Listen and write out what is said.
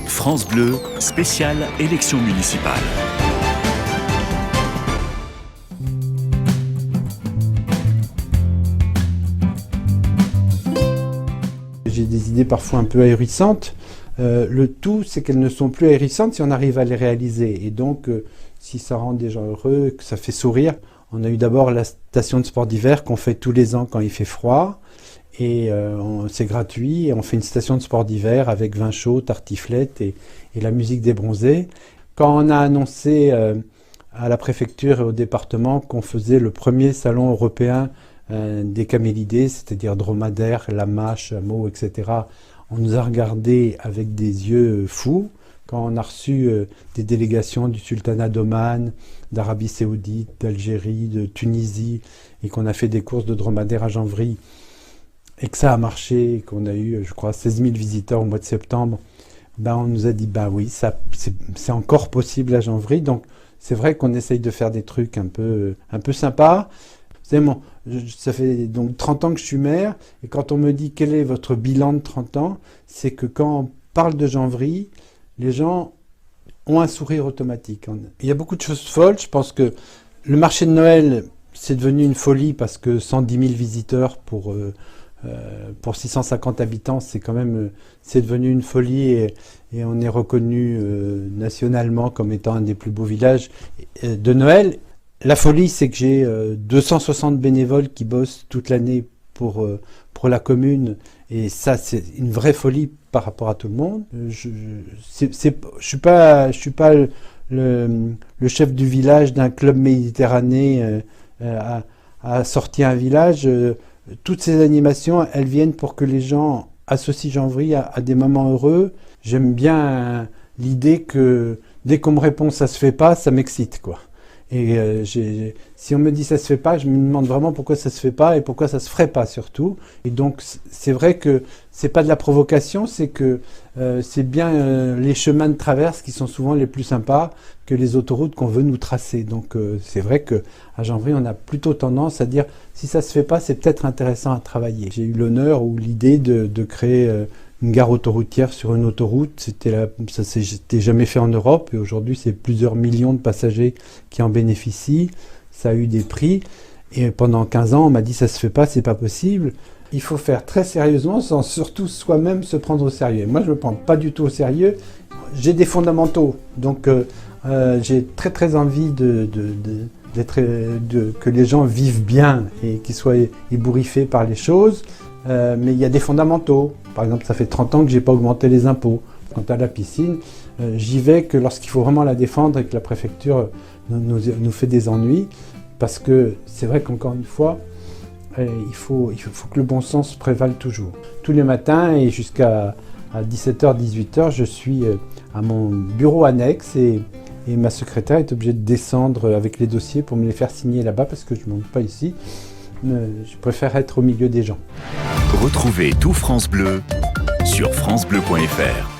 France Bleu, spéciale élection municipale. J'ai des idées parfois un peu ahurissantes. Le tout, c'est qu'elles ne sont plus ahurissantes si on arrive à les réaliser. Et donc, si ça rend des gens heureux, que ça fait sourire. On a eu d'abord la station de sport d'hiver qu'on fait tous les ans quand il fait froid. Et c'est gratuit. Et on fait une station de sport d'hiver avec vin chaud, tartiflette et la musique des bronzés. Quand on a annoncé à la préfecture et au département qu'on faisait le premier salon européen des camélidés, c'est-à-dire dromadaires, lamas, chameaux, etc., on nous a regardé avec des yeux fous. Quand on a reçu des délégations du sultanat d'Oman, d'Arabie Saoudite, d'Algérie, de Tunisie, et qu'on a fait des courses de dromadaires à Janvry, et que ça a marché, et qu'on a eu, je crois, 16 000 visiteurs au mois de septembre, ben on nous a dit, ben oui, c'est encore possible à Janvry. Donc c'est vrai qu'on essaye de faire des trucs un peu sympas. Ça fait donc 30 ans que je suis maire, et quand on me dit quel est votre bilan de 30 ans, c'est que quand on parle de Janvry, les gens ont un sourire automatique. Il y a beaucoup de choses folles. Je pense que le marché de Noël, c'est devenu une folie parce que 110 000 visiteurs pour 650 habitants, c'est devenu une folie et on est reconnu nationalement comme étant un des plus beaux villages de Noël. La folie, c'est que j'ai 260 bénévoles qui bossent toute l'année pour la commune, et ça, c'est une vraie folie par rapport à tout le monde. Je suis pas le chef du village d'un club méditerranéen à sortir un village. Toutes ces animations, elles viennent pour que les gens associent Janvry à des moments heureux. J'aime bien l'idée que dès qu'on me répond ça se fait pas, ça m'excite, quoi. Et si on me dit ça se fait pas, je me demande vraiment pourquoi ça se fait pas et pourquoi ça se ferait pas surtout. Et donc c'est vrai que c'est pas de la provocation, c'est que c'est bien les chemins de traverse qui sont souvent les plus sympas que les autoroutes qu'on veut nous tracer. Donc c'est vrai que à Janvry, on a plutôt tendance à dire si ça se fait pas, c'est peut-être intéressant à travailler. J'ai eu l'honneur ou l'idée de créer une gare autoroutière sur une autoroute. Ça s'était jamais fait en Europe, et aujourd'hui c'est plusieurs millions de passagers qui en bénéficient. Ça a eu des prix, et pendant 15 ans on m'a dit ça se fait pas, c'est pas possible. Il faut faire très sérieusement sans surtout soi-même se prendre au sérieux. Moi je me prends pas du tout au sérieux. J'ai des fondamentaux, donc j'ai très envie que les gens vivent bien et qu'ils soient ébouriffés par les choses. Mais il y a des fondamentaux. Par exemple, ça fait 30 ans que j'ai pas augmenté les impôts. Quant à la piscine, j'y vais que lorsqu'il faut vraiment la défendre et que la préfecture nous fait des ennuis. Parce que c'est vrai qu'encore une fois, il faut que le bon sens prévale toujours. Tous les matins et jusqu'à 17h, 18h, je suis à mon bureau annexe et ma secrétaire est obligée de descendre avec les dossiers pour me les faire signer là-bas parce que je ne monte pas ici. Je préfère être au milieu des gens. Retrouvez tout France Bleu sur francebleu.fr.